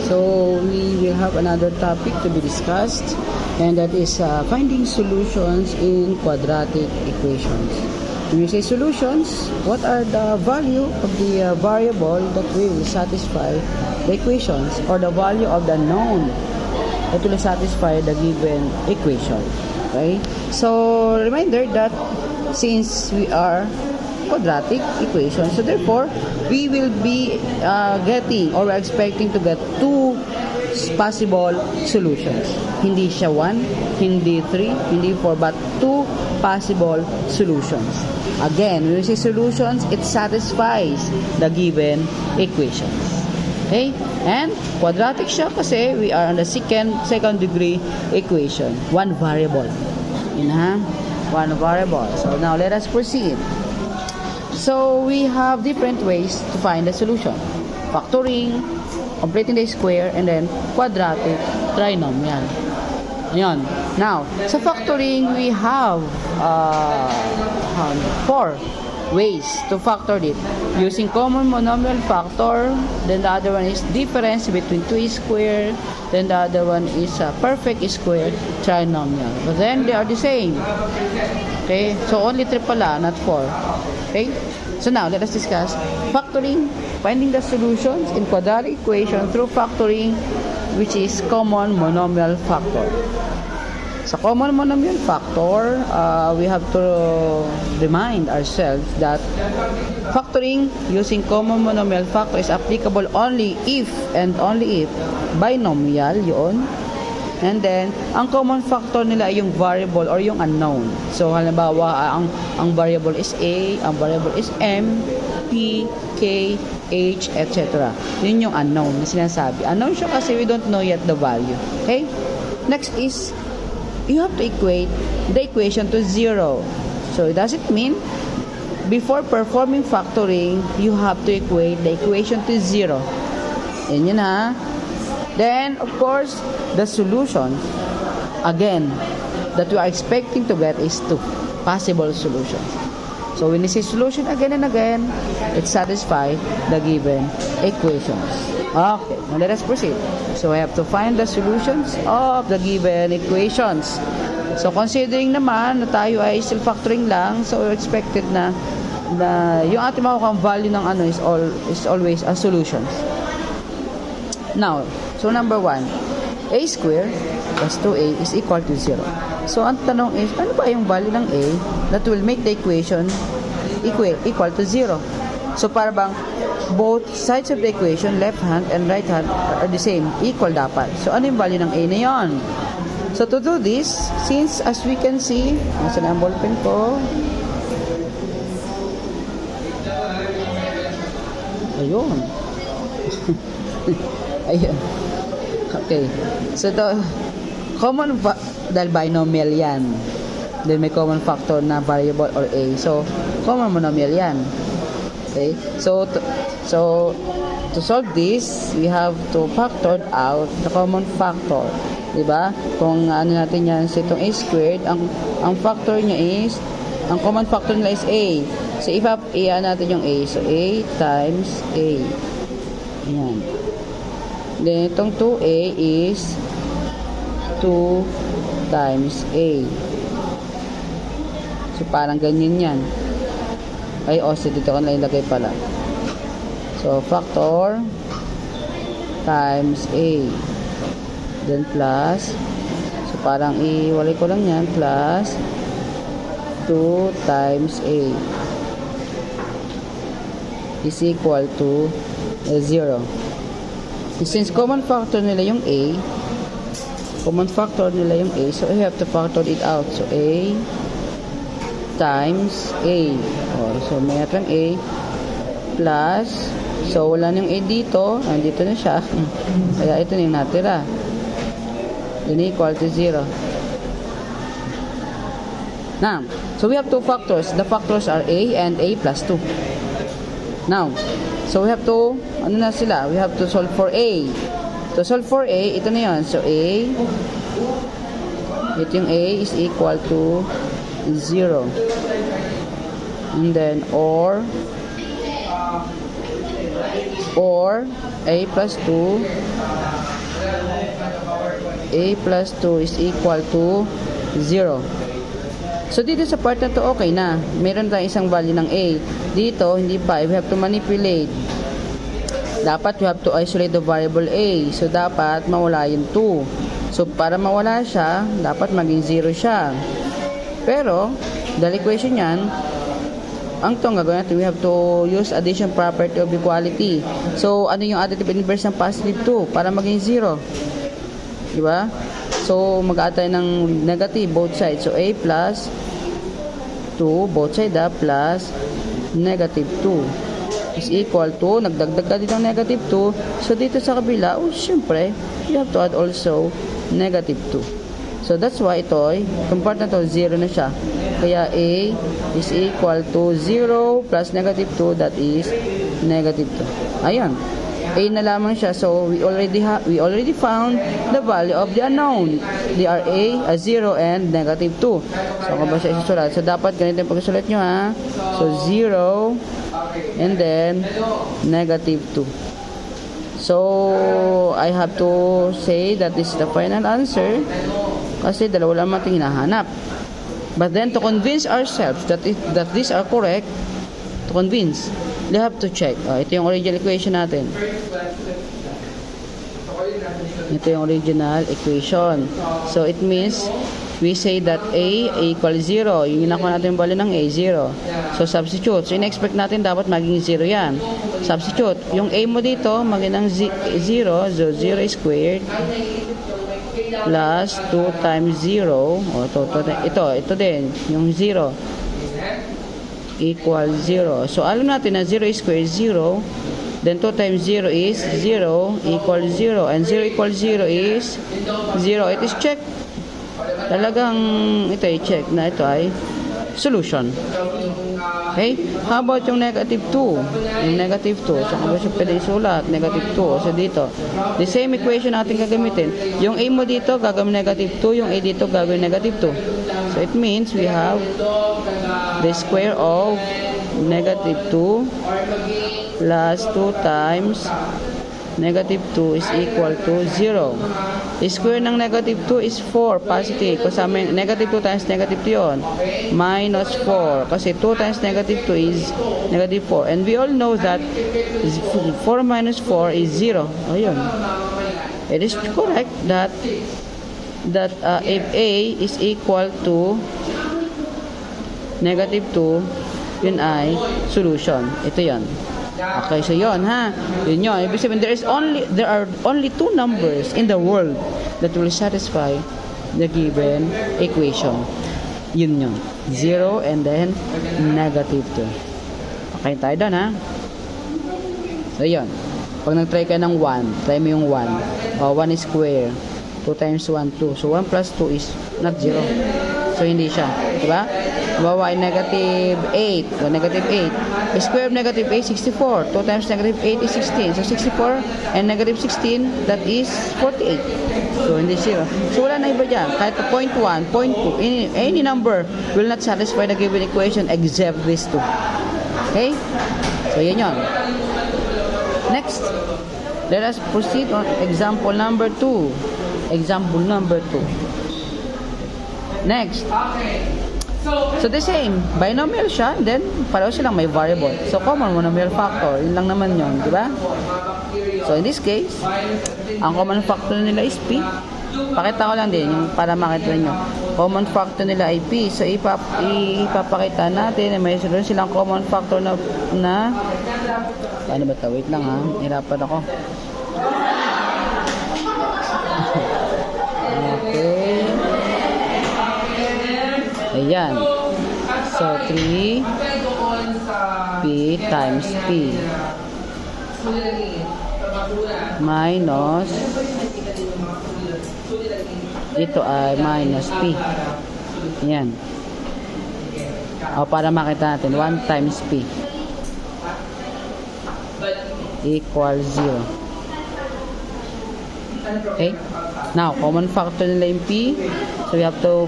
So we will have another topic to be discussed, and that is finding solutions in quadratic equations. When we say solutions, what are the value of the variable that will satisfy the equations, or the value of the known that will satisfy the given equation? Okay? So reminder that since we are quadratic equation, so therefore we will be getting, or we're expecting to get, two possible solutions. Hindi siya 1, hindi 3, hindi 4, but 2 possible solutions. Again, when we say solutions, it satisfies the given equations. Okay? And quadratic siya kasi we are on the second degree equation. One variable. Yun ha? One variable. So now let us proceed. So we have different ways to find the solution. Factoring, completing the square, and then quadratic trinomial. Ayan. Now, sa factoring, we have 4 ways to factor it. Using common monomial factor, then the other one is difference between 2 square, then the other one is perfect square trinomial. But then they are the same. Okay? So only 3 pala, not 4. Okay? So now, let us discuss factoring, finding the solutions in quadratic equation through factoring, which is common monomial factor. Sa common monomial factor, we have to remind ourselves that factoring using common monomial factor is applicable only if and only if binomial yun. And then, ang common factor nila ay yung variable or yung unknown. So, halimbawa, ang variable is A, ang variable is M, P, K, H, etc. Yun yung unknown na sinasabi. Unknown siya kasi we don't know yet the value. Okay? Next is, you have to equate the equation to 0. So, does it mean, before performing factoring, you have to equate the equation to 0. Yan ha. Then, of course, the solution, again, that we are expecting to get is 2 possible solutions. So, when you say solution again and again, it satisfies the given equations. Okay, now let us proceed. So, I have to find the solutions of the given equations. So, considering naman na tayo ay still factoring lang, so expected na yung ating makukuha value ng ano is always a solutions. Now, so number 1, a squared plus 2a is equal to 0. So, ang tanong is, ano ba yung value ng a that will make the equation equal to 0? So, para bang both sides of the equation, left hand and right hand, are the same, equal dapat. So, ano yung value ng a na yon? So, to do this, since as we can see, nasa na ang ballpen ko, ayun. Ayun. Okay. So, the common dahil binomial yan. Then may common factor na variable or a. So, common monomial yan. Okay? So, to solve this, we have to factor out the common factor. Diba? Kung ano natin yan, so itong a squared, ang factor niya is, ang common factor nila is a. So, if natin yung a. So, a times a. Yan. Then, itong 2a is 2 times a. So, parang ganyan yan. Ay, so dito ko na ilagay pala. So, factor times a. Then, plus. So, parang iwalay ko lang yan. Plus 2 times a is equal to 0. Since common factor nila yung a, so we have to factor it out. So, a times a. So, may natin a plus, so wala nang a dito, nandito na siya. Kaya ito na yung natira. Then equal to 0. Now, so we have 2 factors. The factors are a and a plus 2. Now, so we have to, ano na sila? We have to solve for a. To solve for a, ito na yun. So, a, ito yung a is equal to 0. And then, or, or a plus 2 is equal to 0. So dito sa part na to, okay na. Meron tayong isang value ng a. Dito, hindi pa. We have to manipulate. Dapat we have to isolate the variable a. So dapat mawala yung 2. So para mawala siya, dapat maging 0 siya. Pero, dahil equation yan, ang itong gagawin natin, we have to use addition property of equality. So, ano yung additive inverse ng positive 2? Para maging 0. Diba? So, mag-add tayo ng negative both sides. So, a plus 2, both sides plus negative 2 is equal to, nagdagdag ka dito ng negative 2. So, dito sa kabila, syempre, you have to add also negative 2. So, that's why ito, itong part na to, 0 na siya. Kaya a is equal to 0 plus negative 2, that is negative 2. Ayan. A na lamang siya. So, we already found the value of the unknown. They are a 0, and negative 2. So, kung ba siya isusulat? So, dapat ganito yung pagsusulat nyo, ha? So, 0, and then, negative 2. So, I have to say that this is the final answer. Kasi dalawa lang natin hinahanap. But then, to convince ourselves that these are correct, to convince, we have to check. Ito yung original equation natin. Ito yung original equation. So, it means, we say that a equals 0. Yung nakuha natin yung value ng a, 0. So, substitute. So, in-expect natin dapat maging 0 yan. Substitute. Yung a mo dito, maging ng 0. So, 0 squared plus 2 times 0. Ito din. Yung 0 equal 0. So, alam natin na 0 squared 0. Then 2 times 0 is 0 equal 0. And 0 equal 0 is 0. It is check. Talagang ito ay check na ito ay solution. Okay? How about yung negative 2? Yung negative 2. So, kung ba siya pwede isulat? Negative 2. So, dito. The same equation natin gagamitin. Yung a mo dito, gagawin negative 2. Yung a dito, gagawin negative 2. So, it means we have the square of negative 2 plus 2 times negative 2 is equal to 0. The square ng negative 2 is 4, positive. Kasama yung negative 2 times negative 2 yun. Minus 4. Kasi 2 times negative 2 is negative 4. And we all know that 4 minus 4 is 0. Ayun. It is correct that if a is equal to negative 2, yun ay solution. Ito yun. Okay, so yun, ha? Yun yun. Ibig sabihin, there are only two numbers in the world that will satisfy the given equation. Yun yun. 0 and then negative 2. Okay tayo doon, ha? So, yun. Pag nag-try ka ng 1, try mo yung 1. 1 is square. 2 times 1, 2. So, 1 plus 2 is not 0. So, hindi siya. Diba? Bawa ay negative 8. O, negative 8. The square of negative 8 is 64. 2 times negative 8 is 16. So, 64 and negative 16, that is 48. So, hindi 0. So, wala na iba dyan. Kahit 0.1, 0.2, any number will not satisfy the given equation except these two. Okay? So, yan yun. Next, let us proceed on example number 2. Example number 2. Next. So the same, binomial siya, then pareho silang may variable. So common monomial factor, yun lang naman yun, di ba? So in this case, ang common factor nila is P. Pakita ko lang din, yung para makita nyo. Common factor nila ay P. So ipapakita natin na may silang common factor na paano ba ito? Wait lang, ha, hirapan ako. Okay. Ayan. So, 3 P times P minus ito ay minus P. Ayan. O, para makita natin, 1 times P equals 0. Okay? Now, common factor nila yung P. So, we have to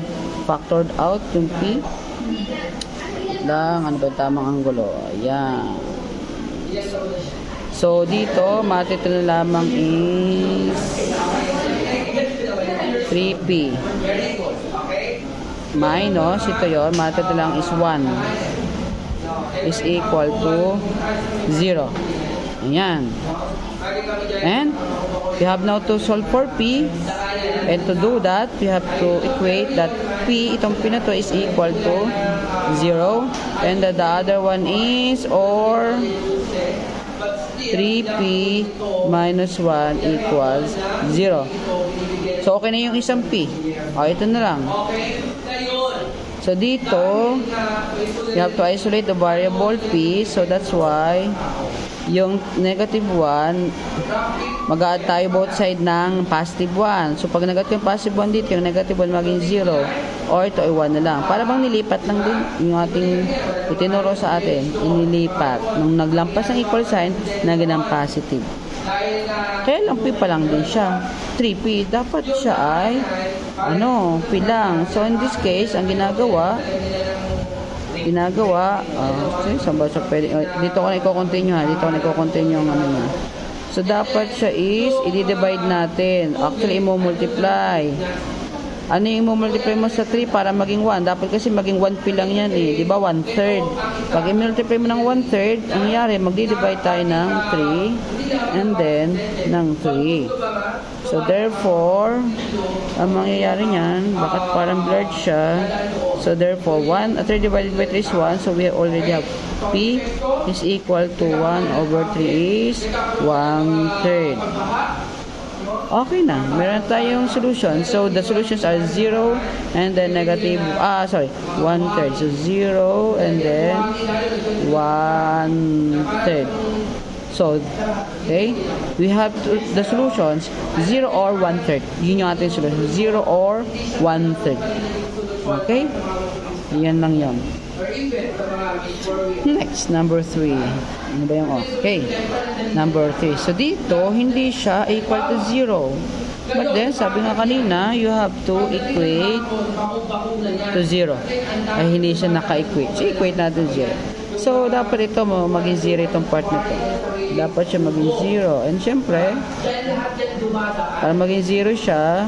factored out yung P lang, ano ba tamang anggulo? Ayan. So, dito, matito na lamang is 3p. Minus, ito yun, matito lang is 1. Is equal to 0. Ayan. And, we have now to solve for p. And to do that, we have to equate that p, itong p na to is equal to 0. And the other one is, or 3p minus 1 equals 0. So, okay na yung isang p. O, ito na lang. So, dito, you have to isolate the variable p. So, that's why, yung negative 1, mag-add tayo both side ng positive 1. So, pag negative yung positive 1 dito, yung negative 1 maging 0. O, ito ay 1 na lang. Para bang nilipat lang din yung ating itinuro sa atin. Inilipat. Nung naglampas ng equal sign, naging ng positive. Kaya lang p pa lang din siya. 3p. Dapat siya ay p lang. So, in this case, ang ginagawa, saan ba siya pwede? Dito ko na i-continue ha. Dito ko na i-continue yung ano niya. So, dapat siya is, i-divide natin. Actually, i-multiply. Ano yung i-multiply mo sa 3 para maging 1? Dapat kasi maging 1p lang yan eh. Diba? 1/3. Pag i-multiply mo ng 1/3, ang nangyari, magdi-divide tayo ng 3 and then ng 3. So, therefore, ang mangyayari niyan, bakit parang blurred siya? So, therefore, 3 divided by 3 is 1. So, we already have p is equal to 1/3 is 1/3. Okay na. Meron tayong solution. So, the solutions are 0 and then negative, 1/3. So, 0 and then 1/3. So, okay, we have the solutions 0 or 1/3. Yun yung ating solution. 0 or 1/3. Okay? Yan lang yun. Next, number 3. Ano ba yung okay? Number 3. So, dito, hindi siya equal to 0. But then, sabi nga kanina, you have to equate to 0. Ay, hindi siya naka-equate. So, equate natin 0. So, dapat ito maging 0 itong part na ito. Dapat siya maging 0. And syempre, para maging 0 siya,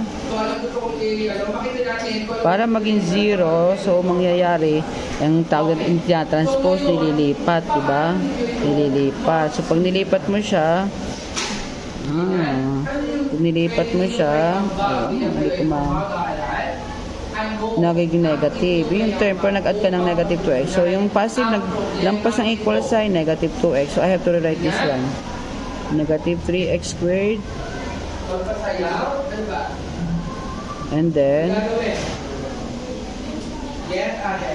so mangyayari, ang tawag natin transpose, nililipat, diba? Nililipat. So, pag nilipat mo siya, nagiging negative. Yung term, pero nag-add ka ng negative 2x. So, yung passive, naglampas ng equal sign, negative 2x. So, I have to rewrite this one. Negative 3x squared. And then,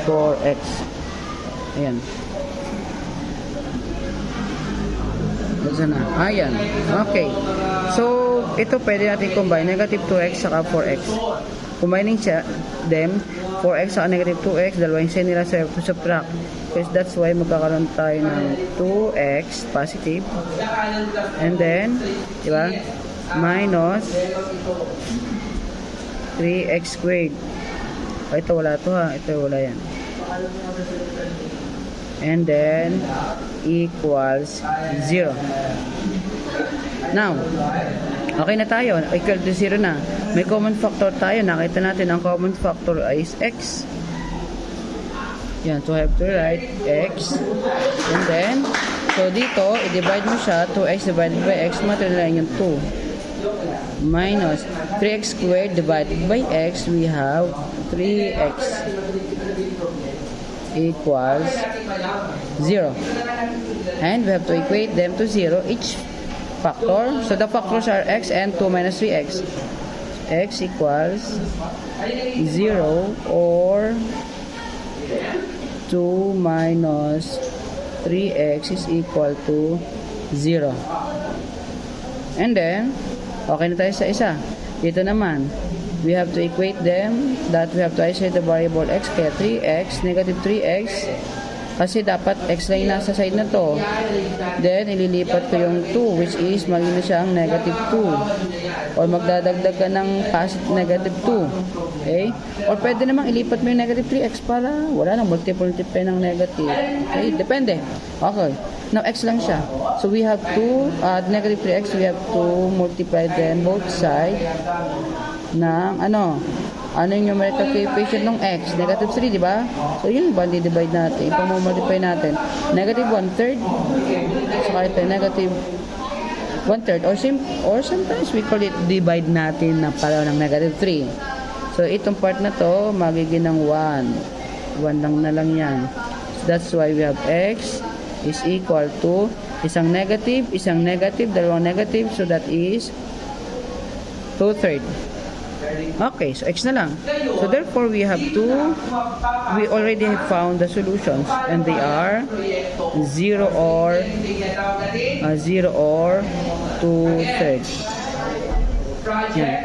4x. Ayan. Saan na? Ayan. Okay. So, ito pwede natin combine. Negative 2x saka 4x. Combining them, 4x saka negative 2x, dalawa yung sign nila, so I have to subtract. Because that's why magkakaroon tayo ng 2x positive. And then, diba? Minus 3x squared. Ito wala to ha. Ito wala yan. And then, equals 0. Now, okay na tayo. Equal to 0 na. May common factor tayo. Nakita natin ang common factor is x. Yan. So, I have to write x. And then, so dito, i-divide mo siya. 2x divided by x. Matulala yung 2. Minus 3x squared divided by x. We have 3x equals 0. And we have to equate them to 0 each factor. So the factors are x and 2 minus 3x. X equals 0 or 2 minus 3x is equal to 0. And then, okay na tayo sa isa. Dito naman, we have to equate them that we have to isolate the variable x. Kaya 3x, negative 3x Kasi dapat x lang yung nasa side na to. Then, ililipat ko yung 2, which is magiging na siyang negative 2. Or magdadagdag ka ng negative 2. Okay? Or pwede namang ilipat mo yung negative 3x para wala nang multiply ng negative. Okay? Depende. Okay. Now, x lang siya. So, we have to, negative 3x, we have to multiply then both sides ng, ano yung numerical coefficient ng x? Negative 3, di ba? So, yun ba, divide natin. Ipamumultiply natin. Negative 1/3. So, kahit negative 1/3. Or sometimes we call it divide natin na pala ng negative 3. So, itong part na to, magiging ng 1. 1 lang na lang yan. So, that's why we have x is equal to isang negative, dalawang negative. So, that is 2/3. Okay, so x na lang. So therefore we already have found the solutions, and they are 0 or 2/3. Yan.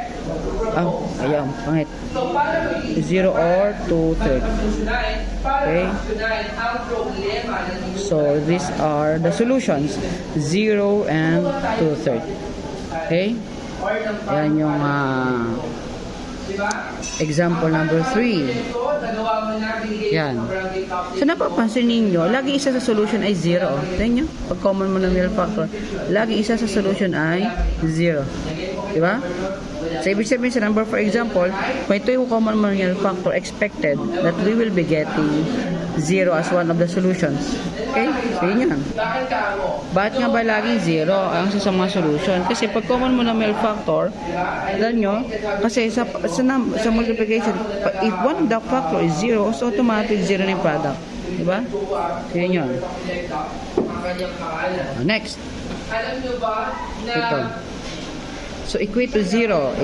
Ayan, pangit. 0 or 2/3. Okay. So these are the solutions, 0 and 2/3. Okay. Yan yung example number 3. Yan. So, napapansin ninyo, lagi isa sa solution ay 0. Tignan nyo, pag common monomial factor, lagi isa sa solution ay 0. Diba? So, ibig sabihin sa number, for example, kung ito yung common monomial factor, expected that we will be getting 0 as one of the solutions. Okay? So, yun yan. Bakit nga ba laging 0 ang sa mga solution? Kasi pag common monomial factor, alam nyo, kasi sa multiplication, if one of the factor is 0, so automatic 0 na yung product. Diba? So, yun yun. Next. Ito. So, equate to 0.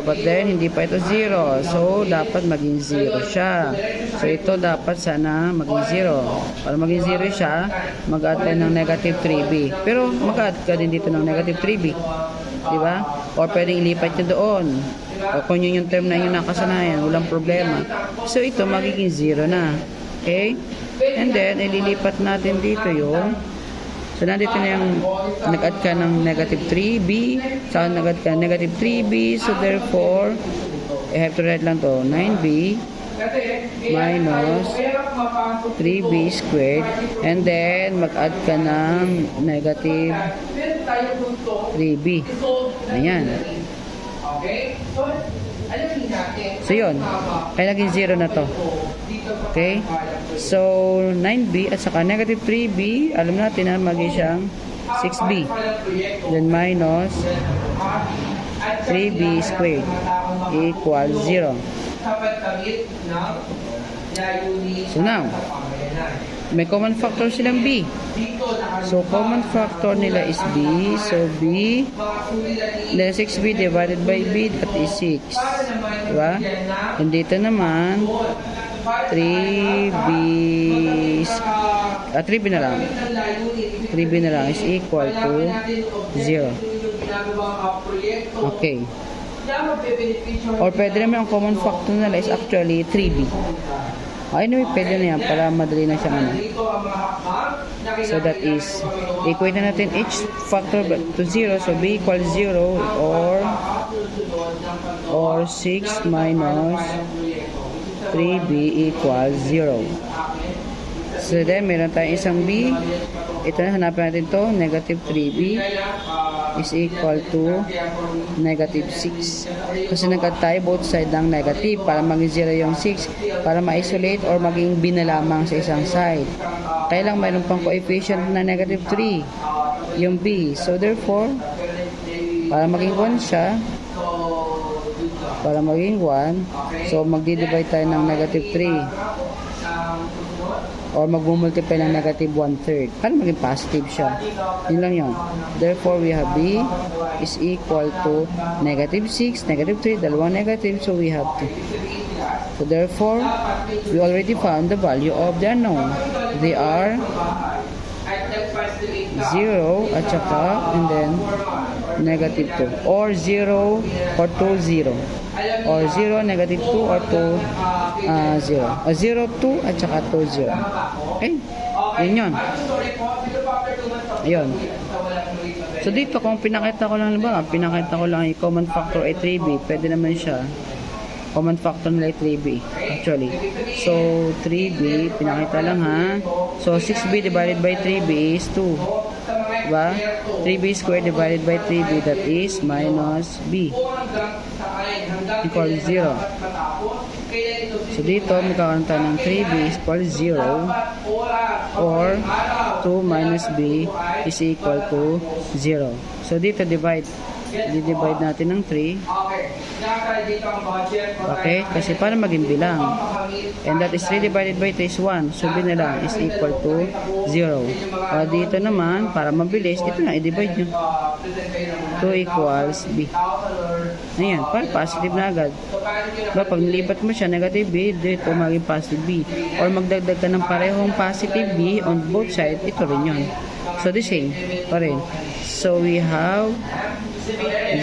But then, hindi pa ito 0. So, dapat maging 0 siya. So, ito dapat sana maging 0. Para maging 0 siya, mag-add tayo ng negative 3b. Pero, mag-add ka din dito ng negative 3b. Diba? O, pwedeng ilipat nyo doon. O, kung yun yung term na yung nakasanayan, walang problema. So, ito magiging 0 na. Okay? And then, ililipat natin dito yung so, nandito na yung nag-add ka ng negative 3b. So, nag-add ka negative 3b. So, therefore, I have to write lang to 9b minus 3b squared. And then, mag-add ka ng negative 3b. Ayan. So, yun. Kaya naging 0 na to. Okay? So, 9b at saka negative 3b, alam natin na magiging siyang 6b. Then minus 3b squared equals 0. So now, may common factor silang b. So, common factor nila is b. So, b, 6b divided by b, that is 6. Diba? And dito naman, 3b na lang. 3b na lang is equal to 0. Okay. Or pwede naman ang common factor nila is actually 3b. Anyway, pwede na yan para madali na siyang ano. So that is, equate na natin each factor to 0. So b equals 0 or 6 minus 3b equals 0. So then, meron tayong isang b. Ito na, hanapin natin to. Negative 3b is equal to negative 6. Kasi nag-add tayo both side ng negative para maging 0 yung 6. Para ma-isolate or maging b na lamang sa isang side. Kaya lang mayroon pang coefficient na negative 3. Yung b. So therefore, para maging 1 siya, so magdi-divide tayo ng negative 3. Or mag-multiply ng negative 1/3. Para maging positive siya. Yun lang yun. Therefore, we have b is equal to negative 6, negative 3, dalawang negative, so we have 2. So therefore, we already found the value of the unknown. They are 0 at saka, and then negative 2. Or 0 or 2, 0. Or 0, negative 2 or 2, 0. Or 0, 2 at saka 2, 0. Yun yun. Ayun. So dito kung pinakita ko lang ba, pinakita ko lang yung common factor ay 3b, pwede naman siya. Common factor nila ay 3b actually. So 3b, pinakita lang ha. So 6b divided by 3b is 2. Diba? 3b squared divided by 3b, that is minus b equals 0. So dito magkakaroon tayo ng 3b is equal 0 or 2 minus b is equal to 0. So dito divide natin ng 3. Okay, kasi para maging bilang. And that is 3 divided by 3 is 1. So b na lang is equal to 0. Dito naman, para mabilis, ito na i-divide nyo. 2 equals b. Ayan, para positive na agad. Diba, pag nilipat mo siya, negative b, dito maging positive b. Or magdagdag ka ng parehong positive b on both sides, ito rin yun. So the same pa rin. So we have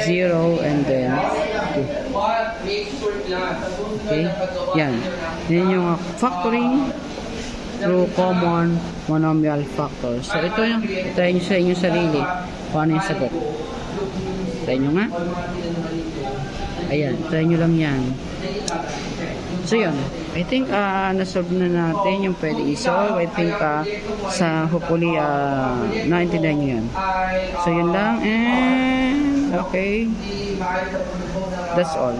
0 and then 2. Okay, yan. Yan yung factoring through common monomial factors. So ito yung try nyo sa inyong sarili kung ano yung sagot. Try nyo nga. Ayan, try nyo lang yan. So yun, I think nasolve na natin yung pwede isolve. I think hopefully naintindihan nyo yan. So yun lang, and okay, that's all.